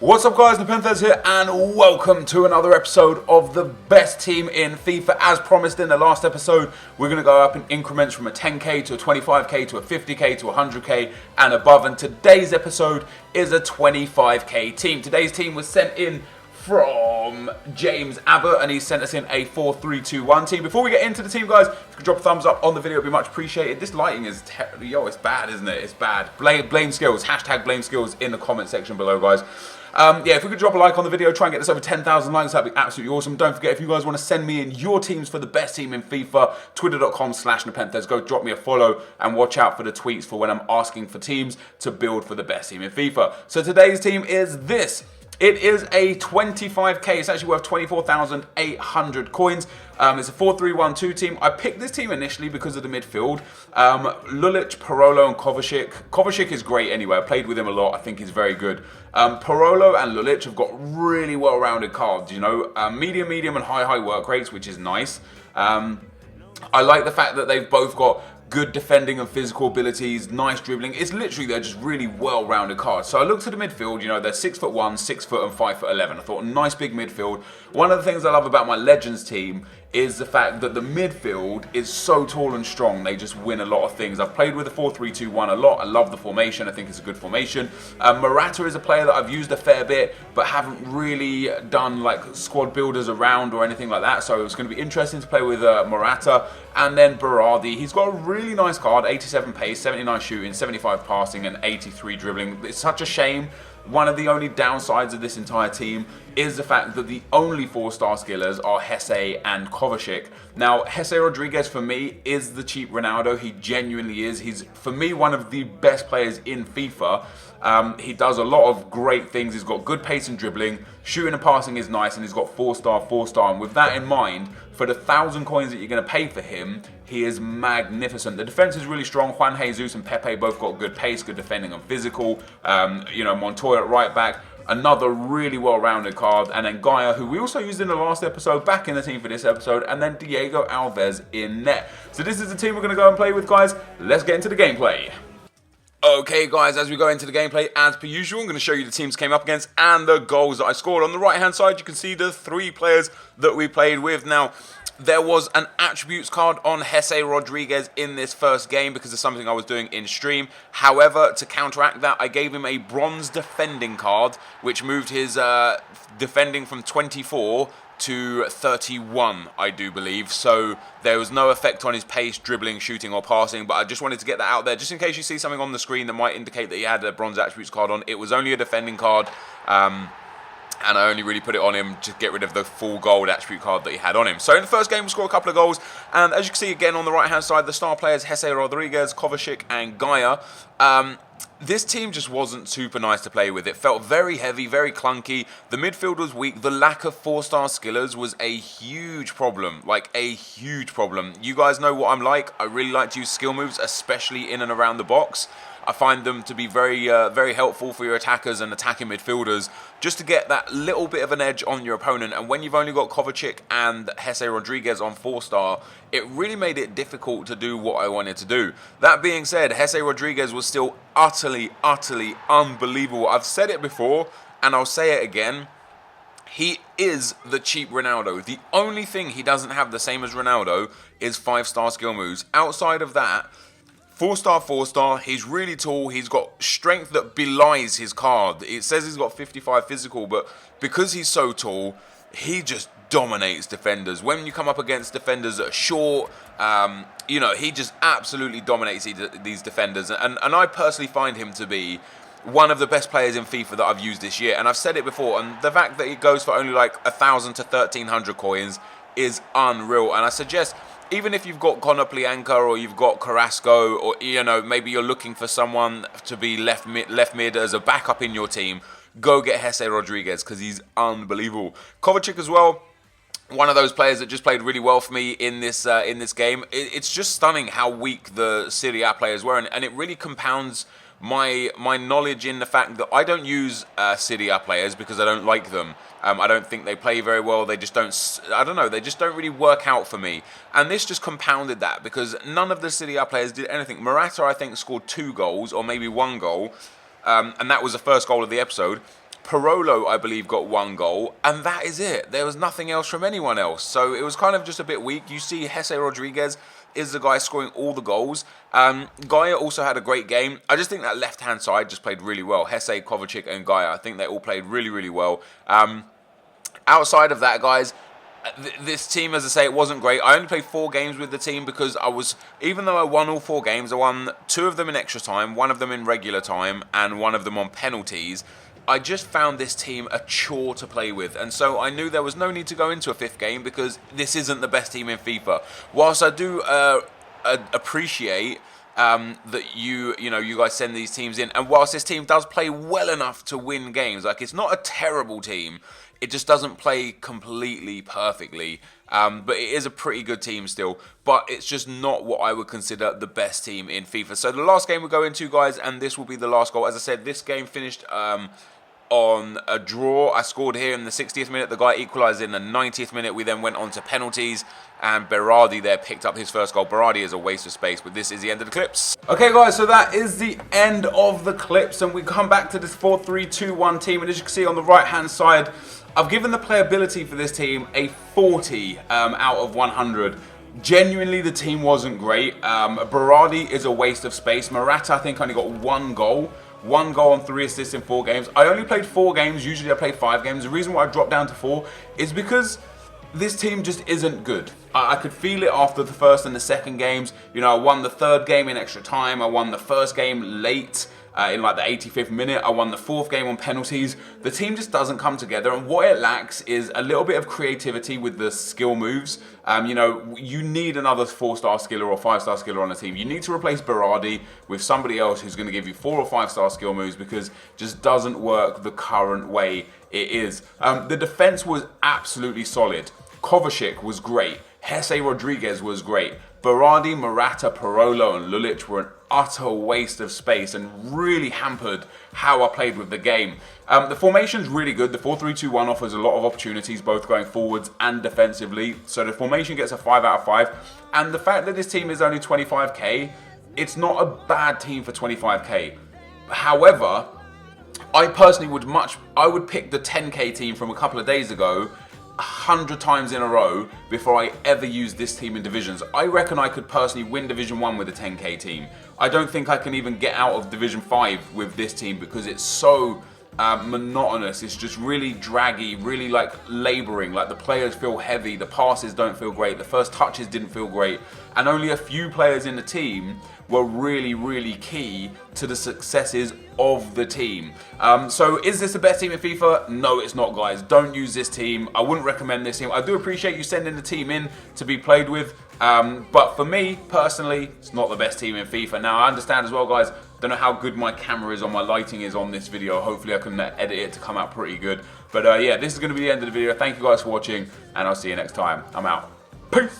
What's up guys, NepentheZ here and welcome to another episode of the best team in FIFA. As promised in the last episode, we're going to go up in increments from a 10k to a 25k to a 50k to a 100k and above, and today's episode is a 25k team. Today's team was sent in from James Abbott and he sent us in a 4-3-2-1 team. Before we get into the team guys, if you could drop a thumbs up on the video, it'd be much appreciated. This lighting is it's bad, isn't it? It's bad. Blame skills, hashtag blame skills in the comment section below guys. Yeah, if we could drop a like on the video, try and get this over 10,000 likes, that'd be absolutely awesome. Don't forget, if you guys want to send me in your teams for the best team in FIFA, twitter.com/NepentheZ. Go drop me a follow and watch out for the tweets for when I'm asking for teams to build for the best team in FIFA. So today's team is this. It is a 25k, it's actually worth 24,800 coins. It's a 4-3-1-2 team. I picked this team initially because of the midfield. Lulic, Parolo and Kovacic. Kovacic is great anyway, I played with him a lot, I think he's very good. Parolo and Lulic have got really well-rounded cards, you know. Medium and high work rates, which is nice. I like the fact that they've both got good defending and physical abilities, nice dribbling. It's literally, they're just really well-rounded cards. So I looked at the midfield, you know, they're 6'1", 6 foot and 5'11". I thought, a nice big midfield. One of the things I love about my Legends team is the fact that the midfield is so tall and strong, they just win a lot of things. I've played with the 4-3-2-1 a lot. I love the formation, I think it's a good formation. Morata is a player that I've used a fair bit, but haven't really done like squad builders around or anything like that, so it's going to be interesting to play with Morata. And then Berardi, he's got a really nice card, 87 pace, 79 shooting, 75 passing and 83 dribbling. It's such a shame. One of the only downsides of this entire team is the fact that the only 4-star skillers are Hesse and Kovacic. Now, Hesse Rodriguez for me is the cheap Ronaldo. He genuinely is. He's, for me, one of the best players in FIFA. He does a lot of great things. He's got good pace and dribbling. Shooting and passing is nice, and he's got 4-star. And with that in mind, for the 1,000 coins that you're going to pay for him, he is magnificent. The defense is really strong. Juan Jesus and Pepe both got good pace, good defending and physical. You know, Montoya at right back, another really well-rounded card. And then Gaia, who we also used in the last episode, back in the team for this episode. And then Diego Alves in net. So this is the team we're going to go and play with, guys. Let's get into the gameplay. Okay guys, as we go into the gameplay, as per usual, I'm going to show you the teams came up against and the goals that I scored. On the right hand side, you can see the 3 players that we played with. Now, there was an attributes card on Hesse Rodriguez in this first game because of something I was doing in stream. However, to counteract that, I gave him a bronze defending card, which moved his defending from 24 to 31, I do believe. So there was no effect on his pace, dribbling, shooting or passing, but I just wanted to get that out there just in case you see something on the screen that might indicate that he had a bronze attributes card on. It was only a defending card, and I only really put it on him to get rid of the full gold attribute card that he had on him. So in the first game, we scored a couple of goals, and as you can see again on the right-hand side, the star players, Hesse Rodriguez, Kovacic and Gaia. This team just wasn't super nice to play with. It felt very heavy, very clunky. The midfield was weak. The lack of 4-star skillers was a huge problem, like a huge problem. You guys know what I'm like. I really like to use skill moves, especially in and around the box. I find them to be very helpful for your attackers and attacking midfielders, just to get that little bit of an edge on your opponent. And when you've only got Kovacic and Hesse Rodriguez on 4-star, it really made it difficult to do what I wanted to do. That being said, Hesse Rodriguez was still utterly unbelievable. I've said it before, and I'll say it again. He is the cheap Ronaldo. The only thing he doesn't have the same as Ronaldo is 5-star skill moves. Outside of that, 4-star, he's really tall, he's got strength that belies his card. It says he's got 55 physical, but because he's so tall, he just dominates defenders. When you come up against defenders that are short, you know, he just absolutely dominates these defenders. And I personally find him to be one of the best players in FIFA that I've used this year. And I've said it before, and the fact that he goes for only like 1,000 to 1,300 coins is unreal. And I suggest, even if you've got Konoplyanka or you've got Carrasco, or you know, maybe you're looking for someone to be left mid as a backup in your team, go get Hesse Rodriguez because he's unbelievable. Kovacic as well, one of those players that just played really well for me in this game. It's just stunning how weak the Serie A players were, and it really compounds my knowledge in the fact that I don't use Serie A players because I don't like them. I don't think they play very well. They just don't, I don't know, they just don't really work out for me. And this just compounded that because none of the Serie A players did anything. Morata, I think, scored 2 goals or maybe 1 goal. And that was the first goal of the episode. Parolo, I believe, got 1 goal, and that is it. There was nothing else from anyone else, so it was kind of just a bit weak. You see Jesse Rodriguez is the guy scoring all the goals. Gaia also had a great game. I just think that left-hand side just played really well. Jesse, Kovacic, and Gaia, I think they all played really, really well. Outside of that, guys, this team, as I say, it wasn't great. I only played 4 games with the team because even though I won all 4 games, I won 2 of them in extra time, 1 of them in regular time, and 1 of them on penalties. I just found this team a chore to play with, and so I knew there was no need to go into a 5th game because this isn't the best team in FIFA. Whilst I do appreciate that you guys send these teams in, and whilst this team does play well enough to win games, like it's not a terrible team, it just doesn't play completely perfectly, but it is a pretty good team still, but it's just not what I would consider the best team in FIFA. So the last game we'll go into, guys, and this will be the last goal. As I said, this game finished on a draw. I scored here in the 60th minute. The guy equalised in the 90th minute. We then went on to penalties, and Berardi there picked up his first goal. Berardi is a waste of space, but this is the end of the clips. Okay, guys, so that is the end of the clips, and we come back to this 4-3-2-1 team, and as you can see on the right-hand side, I've given the playability for this team a 40 out of 100. Genuinely, the team wasn't great. Berardi is a waste of space. Morata, I think, only got 1 goal. 1 goal and 3 assists in 4 games. I only played 4 games. Usually I play 5 games. The reason why I dropped down to 4 is because this team just isn't good. I could feel it after the first and the second games. You know, I won the 3rd game in extra time. I won the 1st game late. In like the 85th minute, I won the 4th game on penalties. The team just doesn't come together, and what it lacks is a little bit of creativity with the skill moves. You know, you need another 4-star skiller or 5-star skiller on the team. You need to replace Berardi with somebody else who's going to give you 4 or 5-star skill moves, because it just doesn't work the current way it is. The defense was absolutely solid. Kovacic was great. Jesse Rodriguez was great. Berardi, Morata, Parolo, and Lulic were an utter waste of space and really hampered how I played with the game. The formation's really good. The 4-3-2-1 offers a lot of opportunities, both going forwards and defensively. So the formation gets a 5 out of 5. And the fact that this team is only 25k, it's not a bad team for 25k. However, I personally would pick the 10k team from a couple of days ago 100 times in a row before I ever use this team in divisions. I reckon I could personally win Division 1 with a 10k team. I don't think I can even get out of Division 5 with this team because it's so monotonous. It's just really draggy, really like labouring. Like the players feel heavy, the passes don't feel great, the first touches didn't feel great, and only a few players in the team were really, really key to the successes of the team. So is this the best team in FIFA? No, it's not, guys. Don't use this team. I wouldn't recommend this team. I do appreciate you sending the team in to be played with, but for me, personally, it's not the best team in FIFA. Now, I understand as well, guys, don't know how good my camera is or my lighting is on this video. Hopefully I can edit it to come out pretty good. But yeah, this is going to be the end of the video. Thank you guys for watching, and I'll see you next time. I'm out. Peace!